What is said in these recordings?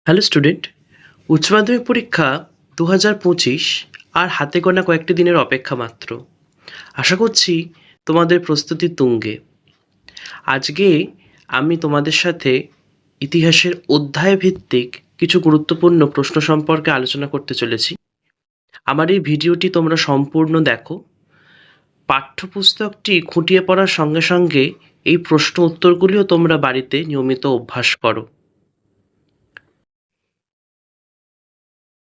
Hello student, উচ্চ মাধ্যমিক পরীক্ষা 2025 আর হাতে গোনা কয়েকটি দিনের অপেক্ষা মাত্র। আশা করছি তোমাদের প্রস্তুতি তুঙ্গে। আজকে আমি তোমাদের সাথে ইতিহাসের অধ্যায় ভিত্তিক কিছু গুরুত্বপূর্ণ প্রশ্ন সম্পর্কে আলোচনা করতে চলেছি। আমার এই ভিডিওটি তোমরা সম্পূর্ণ দেখো। পাঠ্যপুস্তকটি খুঁটিয়ে পড়ার সঙ্গে সঙ্গে এই প্রশ্ন উত্তরগুলিও তোমরা বাড়িতে নিয়মিত অভ্যাস করো।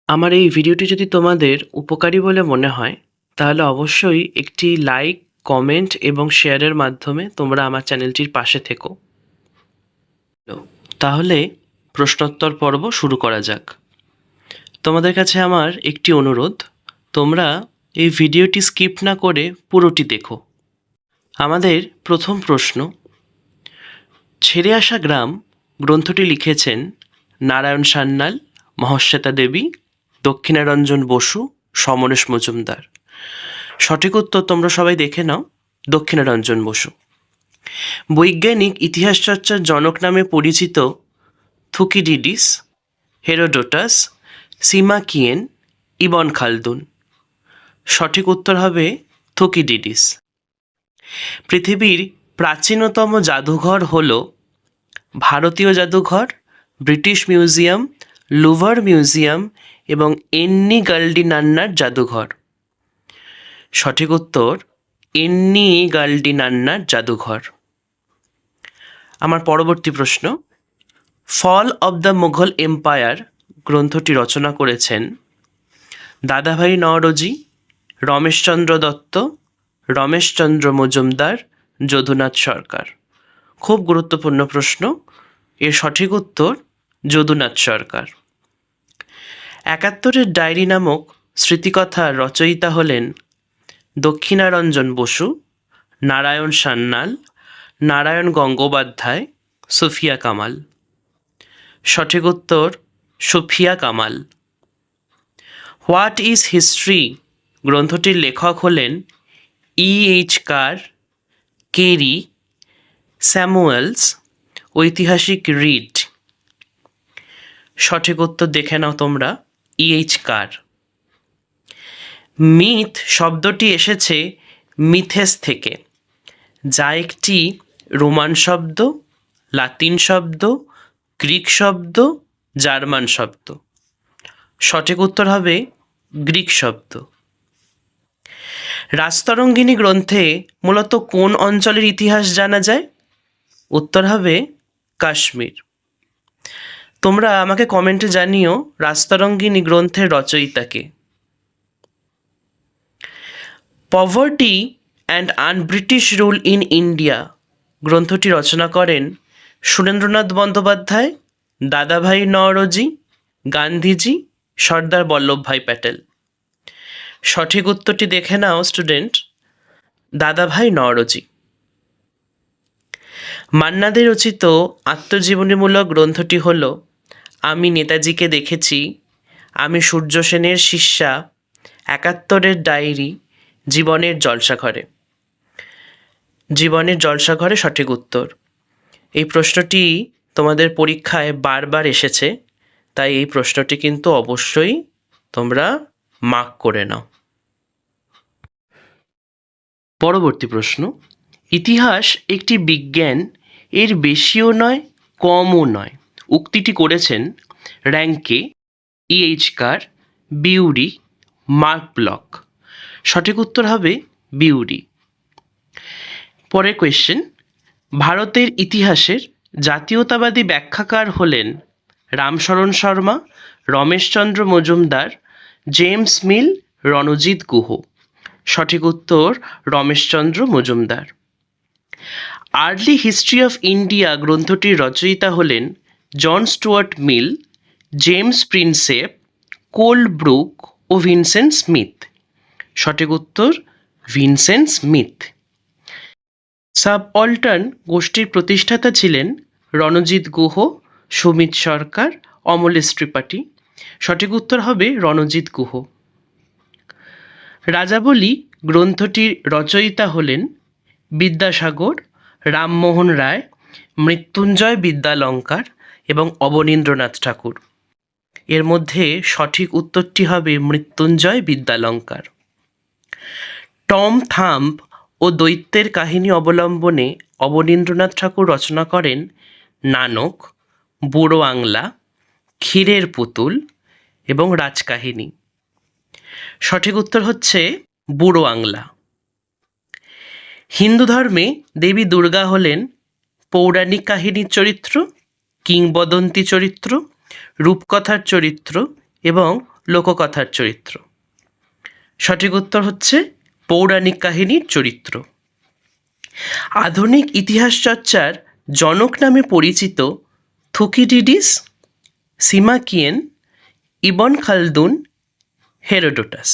আমার এই ভিডিওটি যদি তোমাদের উপকারী বলে মনে হয় তাহলে অবশ্যই একটি লাইক, কমেন্ট এবং শেয়ারের মাধ্যমে তোমরা আমার চ্যানেলটির পাশে থেকো। তাহলে প্রশ্নোত্তর পর্ব শুরু করা যাক। তোমাদের কাছে আমার একটি অনুরোধ, তোমরা এই ভিডিওটি স্কিপ না করে পুরোটি দেখো। আমাদের প্রথম প্রশ্ন, ছেড়ে আসা গ্রাম গ্রন্থটি লিখেছেন নারায়ণ সান্যাল, মহাশ্বেতা দেবী, দক্ষিণারঞ্জন বসু, সমরেশ মজুমদার। সঠিক উত্তর তোমরা সবাই দেখে নাও, দক্ষিণারঞ্জন বসু। বৈজ্ঞানিক ইতিহাস চর্চার জনক নামে পরিচিত থুকিডিডিস, হেরোডোটাস, সিমাকিয়েন, ইবন খালদুন। সঠিক উত্তর হবে থুকিডিডিস। পৃথিবীর প্রাচীনতম জাদুঘর হল ভারতীয় জাদুঘর, ব্রিটিশ মিউজিয়াম, লুভার মিউজিয়াম এবং এন্নি গাল্ডিনান্নার জাদুঘর। সঠিক উত্তর এন্নি গাল্ডিনান্নার জাদুঘর। আমার পরবর্তী প্রশ্ন, fall of the Mughal empire গ্রন্থটি রচনা করেছেন দাদাভাই নওরোজি, রমেশচন্দ্র দত্ত, রমেশচন্দ্র মজুমদার, যদুনাথ সরকার। খুব গুরুত্বপূর্ণ প্রশ্ন, এর সঠিক উত্তর যদুনাথ সরকার। ৭১-এর ডায়েরি নামক স্মৃতিকথার রচয়িতা হলেন দক্ষিণারঞ্জন বসু, নারায়ণ সান্যাল, নারায়ণ গঙ্গোপাধ্যায়, সুফিয়া কামাল। সঠিক উত্তর Sufia Kamal. What is history গ্রন্থটির লেখক হলেন E.H. কার, কেরি, স্যামুয়েলস, ঐতিহাসিক রিড। সঠিক উত্তর দেখে নাও তোমরা, E.H. কার। মিথ শব্দটি এসেছে মিথেস থেকে, যা একটি রোমান শব্দ, লাতিন শব্দ, গ্রিক শব্দ, জার্মান শব্দ। সঠিক উত্তর হবে গ্রিক শব্দ। রাজতরঙ্গিনী গ্রন্থে মূলত কোন অঞ্চলের ইতিহাস জানা যায়? উত্তর হবে কাশ্মীর। তোমরা আমাকে কমেন্টে জানিও রাজতরঙ্গিনী গ্রন্থের রচয়িতাকে। Poverty and unBritish rule in India গ্রন্থটি রচনা করেন সুরেন্দ্রনাথ বন্দ্যোপাধ্যায়, দাদাভাই নওরোজি, গান্ধীজি, সর্দার বল্লভভাই প্যাটেল। সঠিক উত্তরটি দেখে নাও স্টুডেন্ট, দাদাভাই নওরোজি। মান্না দে রচিত আত্মজীবনীমূলক গ্রন্থটি হল আমি নেতাজিকে দেখেছি, আমি সূর্য সেনের শিষ্যা, ৭১-এর ডায়েরি, জীবনের জলসাঘরে। জীবনের জলসাঘরে সঠিক উত্তর। এই প্রশ্নটি তোমাদের পরীক্ষায় বারবার এসেছে, তাই এই প্রশ্নটি কিন্তু অবশ্যই তোমরা মার্ক করে নাও। পরবর্তী প্রশ্ন, ইতিহাস একটি বিজ্ঞান, এর বেশিও নয় কমও নয় উক্তিটি করেছেন র্যাঙ্কে, E.H. কার, বিউরি, মার্ক ব্লক। সঠিক উত্তর হবে বিউরি। পরের কোয়েশ্চেন, ভারতের ইতিহাসের জাতীয়তাবাদী ব্যাখ্যাকার হলেন রামশরণ শর্মা, রমেশচন্দ্র মজুমদার, জেমস মিল, রণজিৎ গুহ। সঠিক উত্তর Ramesh Chandra Majumdar. Early history of India গ্রন্থটির রচয়িতা হলেন John Stuart Mill, James Prinsep, Colebrooke ও ভিনসেন্ট স্মিথ। সঠিক উত্তর ভিনসেন্ট স্মিথ। সাবঅল্টার্ন গোষ্ঠীর প্রতিষ্ঠাতা ছিলেন রণজিৎ গুহ, সুমিত সরকার, অমলেশ ত্রিপাঠী। সঠিক উত্তর হবে রণজিৎ গুহ। রাজাবলী গ্রন্থটির রচয়িতা হলেন বিদ্যাসাগর, রামমোহন রায়, মৃত্যুঞ্জয় বিদ্যালঙ্কার এবং অবনীন্দ্রনাথ ঠাকুর। এর মধ্যে সঠিক উত্তরটি হবে মৃত্যুঞ্জয় বিদ্যালঙ্কার। টম থাম্ব ও দৈত্যের কাহিনী অবলম্বনে অবনীন্দ্রনাথ ঠাকুর রচনা করেন নানক, বুড়ো আংলা, ক্ষীরের পুতুল এবং রাজকাহিনী। সঠিক উত্তর হচ্ছে বুড়ো আংলা। হিন্দু ধর্মে দেবী দুর্গা হলেন পৌরাণিক কাহিনীর চরিত্র, কিংবদন্তি চরিত্র, রূপকথার চরিত্র এবং লোককথার চরিত্র। সঠিক উত্তর হচ্ছে পৌরাণিক কাহিনীর চরিত্র। আধুনিক ইতিহাস চর্চার জনক নামে পরিচিত Thucydides, Sima Qian, Ibn Khaldun, Herodotus.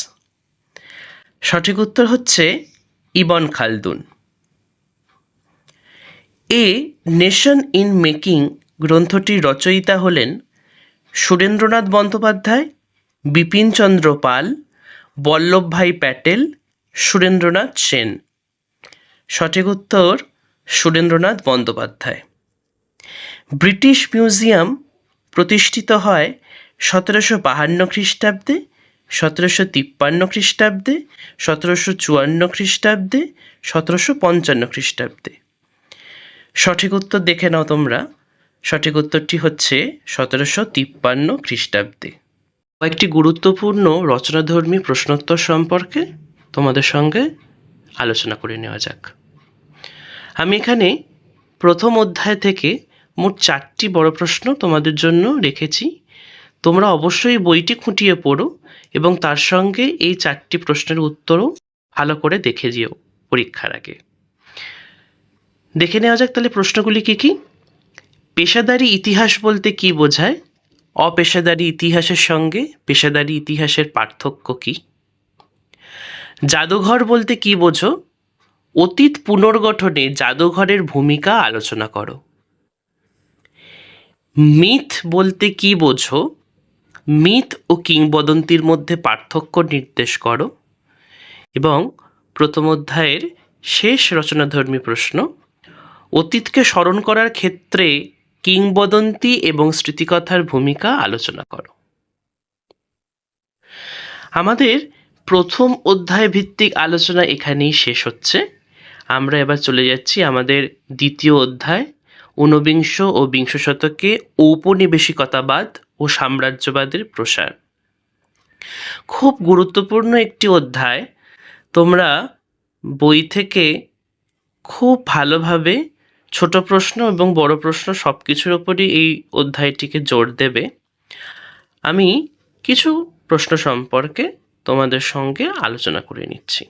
সঠিক উত্তর হচ্ছে Ibn Khaldun. A nation in making গ্রন্থটির রচয়িতা হলেন সুরেন্দ্রনাথ বন্দ্যোপাধ্যায়, বিপিনচন্দ্র পাল, বল্লভভাই প্যাটেল, সুরেন্দ্রনাথ সেন। সঠিক উত্তর সুরেন্দ্রনাথ বন্দ্যোপাধ্যায়। ব্রিটিশ মিউজিয়াম প্রতিষ্ঠিত হয় 1752 খ্রিস্টাব্দে, 1753 খ্রিস্টাব্দে, 1754 খ্রিস্টাব্দে, 1755 খ্রিস্টাব্দে। সঠিক উত্তর দেখে নাও তোমরা। সঠিক উত্তরটি হচ্ছে 1753 খ্রিস্টাব্দে। কয়েকটি গুরুত্বপূর্ণ রচনাধর্মী প্রশ্নোত্তর সম্পর্কে তোমাদের সঙ্গে আলোচনা করে নেওয়া যাক। আমি এখানে প্রথম অধ্যায় থেকে মোট 4টি বড় প্রশ্ন তোমাদের জন্য রেখেছি। তোমরা অবশ্যই বইটি খুঁটিয়ে পড়ো এবং তার সঙ্গে এই 4টি প্রশ্নের উত্তরও ভালো করে দেখে যেও পরীক্ষার আগে। দেখে নেওয়া যাক তাহলে প্রশ্নগুলি কী কী। পেশাদারি ইতিহাস বলতে কী বোঝায়? অপেশাদারি ইতিহাসের সঙ্গে পেশাদারি ইতিহাসের পার্থক্য কী? জাদুঘর বলতে কী বোঝো? অতীত পুনর্গঠনে জাদুঘরের ভূমিকা আলোচনা করো। মিথ বলতে কী বোঝো? মিথ ও কিংবদন্তির মধ্যে পার্থক্য নির্দেশ করো। এবং প্রথম অধ্যায়ের শেষ রচনাধর্মী প্রশ্ন, অতীতকে স্মরণ করার ক্ষেত্রে কিংবদন্তি এবং স্মৃতিকথার ভূমিকা আলোচনা করো। আমাদের প্রথম অধ্যায় ভিত্তিক আলোচনা এখানেই শেষ হচ্ছে। আমরা এবার চলে যাচ্ছি আমাদের দ্বিতীয় অধ্যায়, ঊনবিংশ ও বিংশ শতকে ঔপনিবেশিকতাবাদ ও সাম্রাজ্যবাদের প্রসার। খুব গুরুত্বপূর্ণ একটি অধ্যায়। তোমরা বই থেকে খুব ভালোভাবে ছোট প্রশ্ন এবং বড় প্রশ্ন সব কিছুর ওপরই এই অধ্যায়টিকে জোর দেবে। আমি কিছু প্রশ্ন সম্পর্কে তোমাদের সঙ্গে আলোচনা করে নিচ্ছি।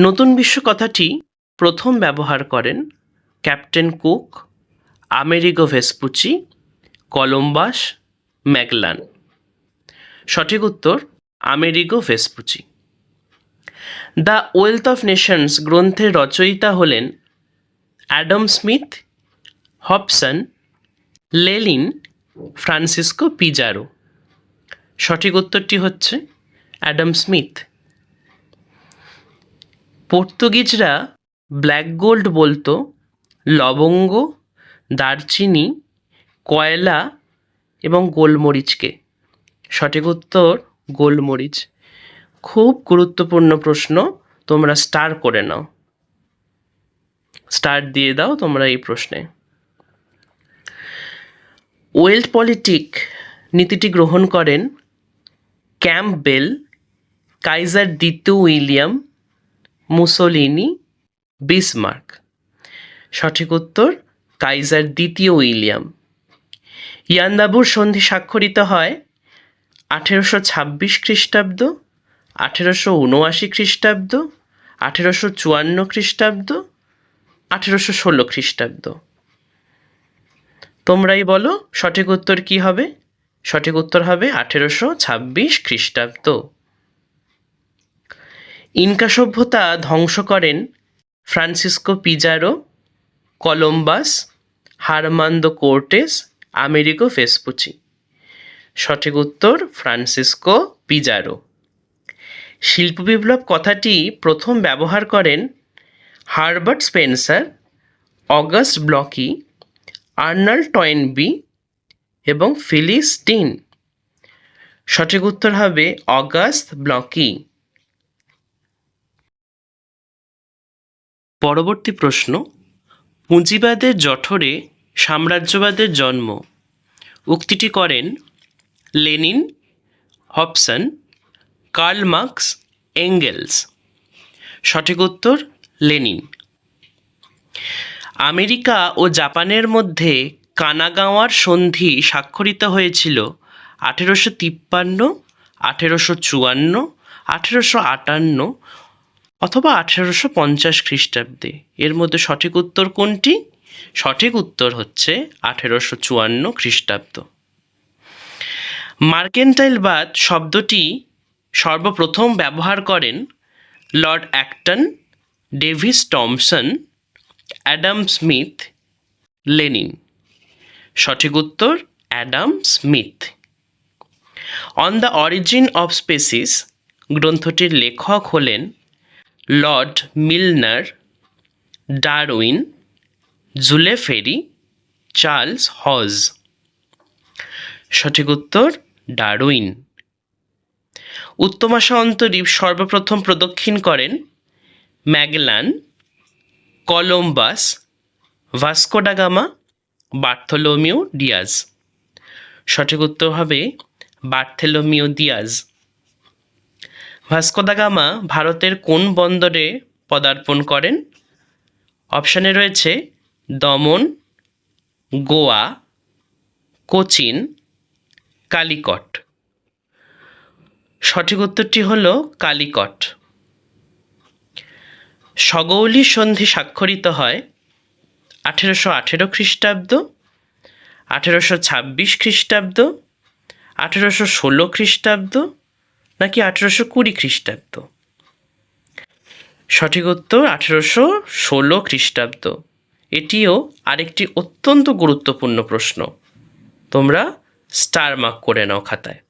নতুন বিশ্ব কথাটি প্রথম ব্যবহার করেন captain cook, Amerigo Vespucci, Columbus, Magellan. সঠিক উত্তর Amerigo Vespucci. The wealth of Nations গ্রন্থের রচয়িতা হলেন Adam Smith, Hobson, Lenin, Francisco Pizarro. সঠিক উত্তরটি হচ্ছে অ্যাডাম স্মিথ। পর্তুগিজরা ব্ল্যাক গোল্ড বলতো লবঙ্গ, দারচিনি, কয়লা এবং গোলমরিচকে। সঠিক উত্তর গোলমরিচ। খুব গুরুত্বপূর্ণ প্রশ্ন, তোমরা স্টার করে নাও, স্টার দিয়ে দাও তোমরা এই প্রশ্নে। ওয়েল্ট পলিটিক নীতিটি গ্রহণ করেন ক্যাম্পবেল, কাইজার দ্বিতীয় উইলিয়াম, মুসোলিনি, বিসমার্ক। সঠিক উত্তর কাইজার দ্বিতীয় উইলিয়াম। ইয়ান্দাবুর সন্ধি স্বাক্ষরিত হয় 1826 খ্রিস্টাব্দ, 1879 খ্রিস্টাব্দ, 1854 খ্রিস্টাব্দ, 1816 খ্রিস্টাব্দ। তোমরাই বলো সঠিক উত্তর কি হবে? সঠিক উত্তর হবে 1826 খ্রিস্টাব্দ। ইনকা সভ্যতা ধ্বংস করেন Francisco Pizarro, Columbus, Hernando Cortes, Amerigo Vespucci. সঠিক উত্তর ফ্রান্সিসকো পিজারো। শিল্প বিপ্লব কথাটি প্রথম ব্যবহার করেন Herbert Spencer, Auguste Blanqui, Arnold Toynbee, এবং ফিলিস্টিন। সঠিক উত্তর হবে অগাস্ট ব্লকি। পরবর্তী প্রশ্ন, পুঁজিবাদের জঠরে সাম্রাজ্যবাদের জন্ম উক্তিটি করেন Lenin, Hobson, Karl Marx, Engels. সঠিক উত্তর লেনিন। আমেরিকা ও জাপানের মধ্যে কানাগাওয়ার সন্ধি স্বাক্ষরিত হয়েছিল 1853, 1854, 1858 অথবা 1850 খ্রিস্টাব্দে। এর মধ্যে সঠিক উত্তর কোনটি? সঠিক উত্তর হচ্ছে 1854 খ্রিস্টাব্দ। মার্কেন্টাইলবাদ শব্দটি সর্বপ্রথম ব্যবহার করেন Lord Acton, Davis Thomson, Adam Smith, Lenin. সঠিক উত্তর Adam Smith. On the origin of species গ্রন্থটির লেখক হলেন Lord Milner, Darwin, Jules Ferry, Charles Hodge. সঠিক উত্তর ডারউইন। উত্তমাশা অন্তরীপ সর্বপ্রথম প্রদক্ষিণ করেন Magellan, Columbus, Vasco da Gama, Bartolomeu Dias. সঠিক উত্তর হবে Bartolomeu Dias. Vasco da Gama ভারতের কোন বন্দরে পদার্পণ করেন? অপশানে রয়েছে দমন, গোয়া, কোচিন, কালিকট। সঠিক উত্তরটি হল কালিকট। সগৌলি সন্ধি স্বাক্ষরিত হয় 1818 খ্রিস্টাব্দ, 1826 খ্রিস্টাব্দ, 1816 খ্রিস্টাব্দ নাকি 1820 খ্রিস্টাব্দ? সঠিক উত্তর 1816 খ্রিস্টাব্দ। এটিও আরেকটি অত্যন্ত গুরুত্বপূর্ণ প্রশ্ন, তোমরা স্টার মার্ক করে নাও খাতায়।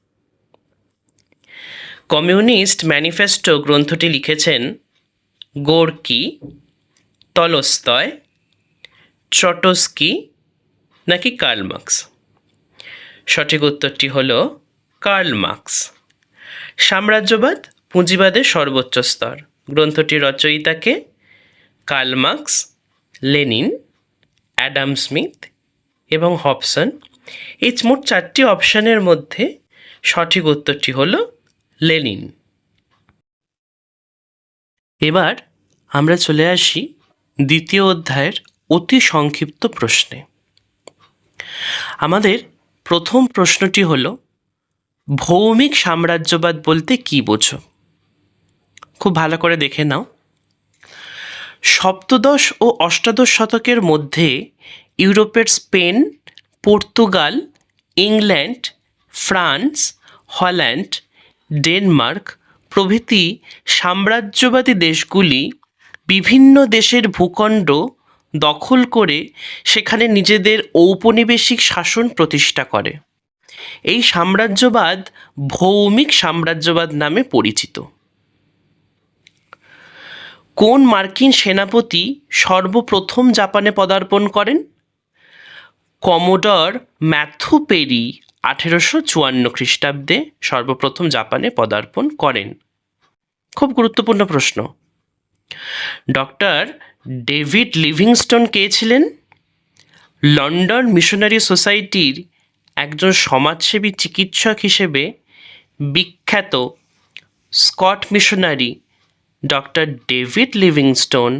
কমিউনিস্ট ম্যানিফেস্টো গ্রন্থটি লিখেছেন গোর্কি, তলস্তয়, ট্রটস্কি নাকি কার্ল মার্কস? সঠিক উত্তরটি হল কার্ল মার্কস। সাম্রাজ্যবাদ পুঁজিবাদের সর্বোচ্চ স্তর গ্রন্থটির রচয়িতাকে Karl Marx, Lenin, Adam Smith এবং হবসন। এই মোট 4টি অপশানের মধ্যে সঠিক উত্তরটি হল লেনিন। এবার আমরা চলে আসি দ্বিতীয় অধ্যায়ের অতি সংক্ষিপ্ত প্রশ্নে। আমাদের প্রথম প্রশ্নটি হল ভৌমিক সাম্রাজ্যবাদ বলতে কী বোঝো? খুব ভালো করে দেখে নাও। সপ্তদশ ও অষ্টাদশ শতকের মধ্যে ইউরোপের Spain, Portugal, England, France, Holland, Denmark প্রভৃতি সাম্রাজ্যবাদী দেশগুলি বিভিন্ন দেশের ভূখণ্ড দখল করে সেখানে নিজেদের ঔপনিবেশিক শাসন প্রতিষ্ঠা করে। এই সাম্রাজ্যবাদ ভৌমিক সাম্রাজ্যবাদ নামে পরিচিত। কোন মার্কিন সেনাপতি সর্বপ্রথম জাপানে পদার্পণ করেন? কমোডর ম্যাথু পেরি 1854 খ্রিস্টাব্দে সর্বপ্রথম জাপানে পদার্পণ করেন। খুব গুরুত্বপূর্ণ প্রশ্ন। ডক্টর ডেভিড লিভিংস্টোন কে ছিলেন? লন্ডন মিশনারি সোসাইটির একজন সমাজসেবী চিকিৎসক হিসেবে বিখ্যাত Scott missionary doctor David Livingstone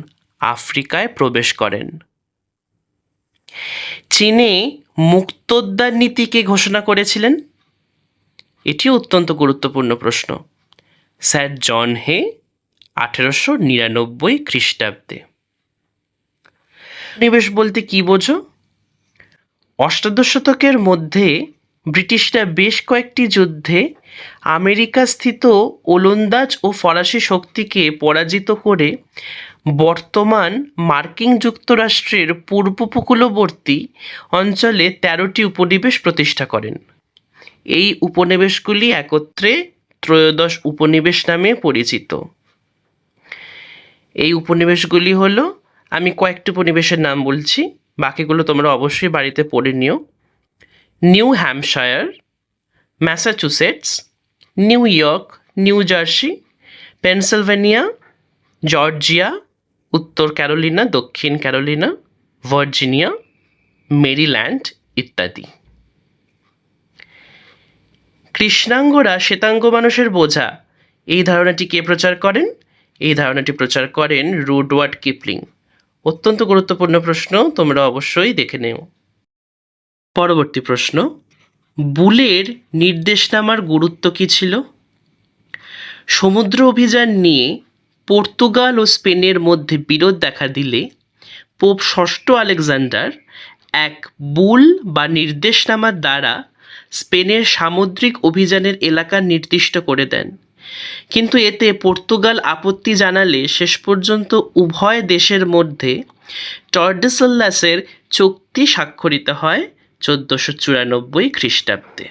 আফ্রিকায় প্রবেশ করেন। চীনে মুক্তোদ্যান নীতিকে ঘোষণা করেছিলেন? এটিও অত্যন্ত গুরুত্বপূর্ণ প্রশ্ন। স্যার জন হে 1899 খ্রিস্টাব্দে। উপনিবেশ বলতে কি বোঝো? অষ্টাদশ শতকের মধ্যে ব্রিটিশরা বেশ কয়েকটি যুদ্ধে আমেরিকাস্থিত ওলন্দাজ ও ফরাসি শক্তিকে পরাজিত করে বর্তমান মার্কিন যুক্তরাষ্ট্রের পূর্ব উপকূলবর্তী অঞ্চলে 13টি উপনিবেশ প্রতিষ্ঠা করেন। এই উপনিবেশগুলি একত্রে ত্রয়োদশ উপনিবেশ নামে পরিচিত। এই উপনিবেশগুলি হলো, আমি কয়েকটি উপনিবেশের নাম বলছি, বাকিগুলো তোমরা অবশ্যই বাড়িতে পড়ে নিও। New Hampshire, Massachusetts, new York, new jersey, Pennsylvania, Georgia, উত্তর ক্যারোলিনা, দক্ষিণ ক্যারোলিনা, ভার্জিনিয়া, মেরিল্যান্ড ইত্যাদি। কৃষ্ণাঙ্গরা শ্বেতাঙ্গ মানুষের বোঝা, এই ধারণাটি কে প্রচার করেন? এই ধারণাটি প্রচার করেন রুডওয়ার্ড কিপলিং। অত্যন্ত গুরুত্বপূর্ণ প্রশ্ন, তোমরা অবশ্যই দেখে নেও। পরবর্তী প্রশ্ন, বুলের নির্দেশনামার গুরুত্ব কী ছিল? সমুদ্র অভিযান নিয়ে পর্তুগাল ও স্পেনের মধ্যে বিরোধ দেখা দিলে পোপ ষষ্ঠ আলেকজান্ডার এক বুল বা নির্দেশনামার দ্বারা স্পেনের সামুদ্রিক অভিযানের এলাকা নির্দিষ্ট করে দেন, কিন্তু এতে পর্তুগাল আপত্তি জানালে শেষ পর্যন্ত উভয় দেশের মধ্যে টর্ডেসেল্লাসের চুক্তি স্বাক্ষরিত হয় 1494 খ্রিস্টাব্দে।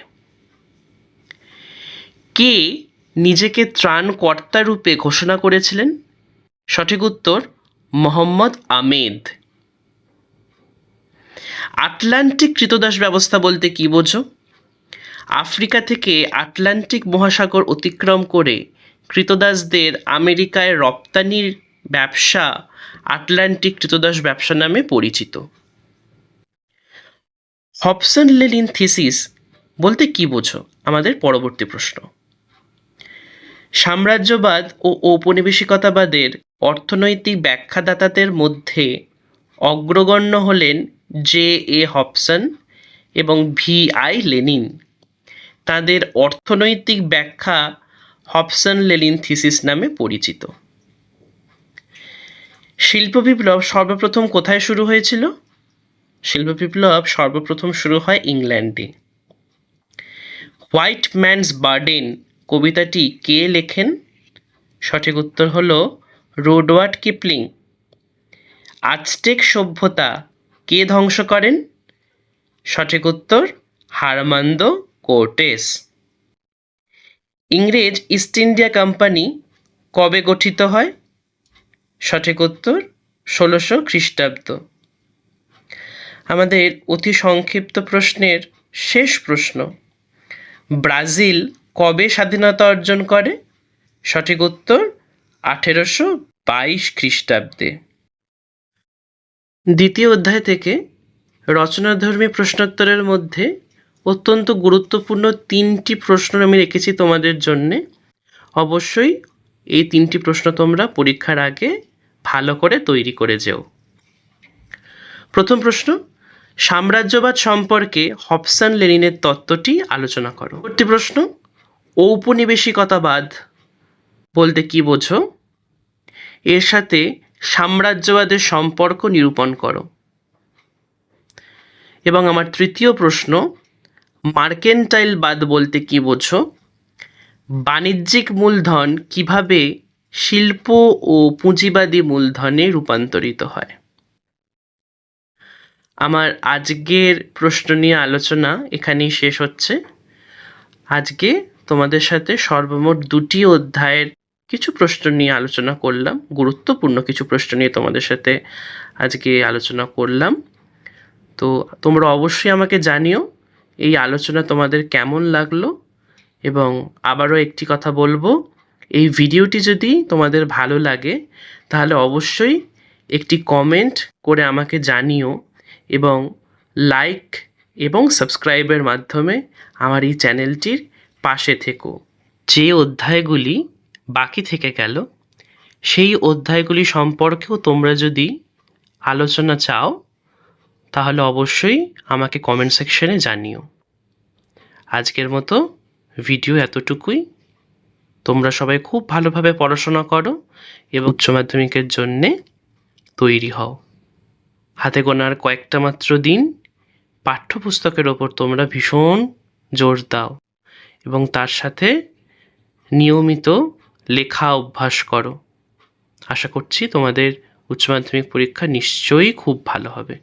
কে নিজেকে ত্রাণকর্তা রূপে ঘোষণা করেছিলেন? সঠিক উত্তর মোহাম্মদ আমেদ। আটলান্টিক কৃতদাস ব্যবস্থা বলতে কী বোঝো? আফ্রিকা থেকে আটলান্টিক মহাসাগর অতিক্রম করে কৃতদাসদের আমেরিকায় রপ্তানির ব্যবসা আটলান্টিক কৃতদাস ব্যবসা নামে পরিচিত। হবসন লেনিন থিসিস বলতে কী বোঝো? আমাদের পরবর্তী প্রশ্ন। সাম্রাজ্যবাদ ও ঔপনিবেশিকতাবাদের অর্থনৈতিক ব্যাখ্যাদাতাদের মধ্যে অগ্রগণ্য হলেন জে.এ. হবসন এবং ভি.আই. লেনিন। তাদের অর্থনৈতিক ব্যাখ্যা হবসন লেনিন থিসিস নামে পরিচিত। শিল্প বিপ্লব সর্বপ্রথম কোথায় শুরু হয়েছিল? শিল্প বিপ্লব সর্বপ্রথম শুরু হয় ইংল্যান্ডে। হোয়াইট ম্যানস বার্ডেন কবিতাটি কে লেখেন? সঠিক উত্তর হল রুডওয়ার্ড কিপলিং। আজটেক সভ্যতা কে ধ্বংস করেন? সঠিক উত্তর হারমান্দো কোর্টেস। ইংরেজ ইস্ট ইন্ডিয়া কোম্পানি কবে গঠিত হয়? সঠিক উত্তর 1600 খ্রিস্টাব্দ। আমাদের অতি সংক্ষিপ্ত প্রশ্নের শেষ প্রশ্ন, ব্রাজিল কবে স্বাধীনতা অর্জন করে? সঠিক উত্তর 1822 খ্রিস্টাব্দে। দ্বিতীয় অধ্যায় থেকে রচনাধর্মী প্রশ্নোত্তরের মধ্যে অত্যন্ত গুরুত্বপূর্ণ 3টি প্রশ্ন আমি রেখেছি তোমাদের জন্যে। অবশ্যই এই 3টি প্রশ্ন তোমরা পরীক্ষার আগে ভালো করে তৈরি করে যেও। প্রথম প্রশ্ন, সাম্রাজ্যবাদ সম্পর্কে হবসন লেনিনের তত্ত্বটি আলোচনা করো। পরবর্তী প্রশ্ন, ঔপনিবেশিকতাবাদ বলতে কি বোঝো? এর সাথে সাম্রাজ্যবাদের সম্পর্ক নিরূপণ করো। এবং আমার তৃতীয় প্রশ্ন, মার্কেন্টাইলবাদ বলতে কি বোঝো? বাণিজ্যিক মূলধন কিভাবে শিল্প ও পুঁজিবাদী মূলধনে রূপান্তরিত হয়? আমার আজকের প্রশ্ন নিয়ে আলোচনা এখানেই শেষ হচ্ছে। আজকে তোমাদের সাথে সর্বমোট 2টি অধ্যায়ের কিছু প্রশ্ন নিয়ে আলোচনা করলাম, গুরুত্বপূর্ণ কিছু প্রশ্ন নিয়ে তোমাদের সাথে আজকে আলোচনা করলাম। তো তোমরা অবশ্যই আমাকে জানিও এই আলোচনা তোমাদের কেমন লাগলো। এবং আবারও একটি কথা বলবো, এই ভিডিওটি যদি তোমাদের ভালো লাগে তাহলে অবশ্যই একটি কমেন্ট করে আমাকে জানিও এবং লাইক এবং সাবস্ক্রাইবের মাধ্যমে আমার এই চ্যানেলটির পাশে থেকো। যে অধ্যায়গুলি বাকি থেকে গেল সেই অধ্যায়গুলি সম্পর্কেও তোমরা যদি আলোচনা চাও তাহলে অবশ্যই আমাকে কমেন্ট সেকশনে জানিও। আজকের মতো ভিডিও এতটুকুই। তোমরা সবাই খুব ভালোভাবে পড়াশোনা করো এবং উচ্চ মাধ্যমিকের জন্যে তৈরি হও। হাতে গোনার কয়েকটা মাত্র দিন পাঠ্যপুস্তকের ওপর তোমরা ভীষণ জোর দাও এবং তার সাথে নিয়মিত লেখা অভ্যাস করো। আশা করছি তোমাদের উচ্চ মাধ্যমিক পরীক্ষা নিশ্চয়ই খুব ভালো হবে।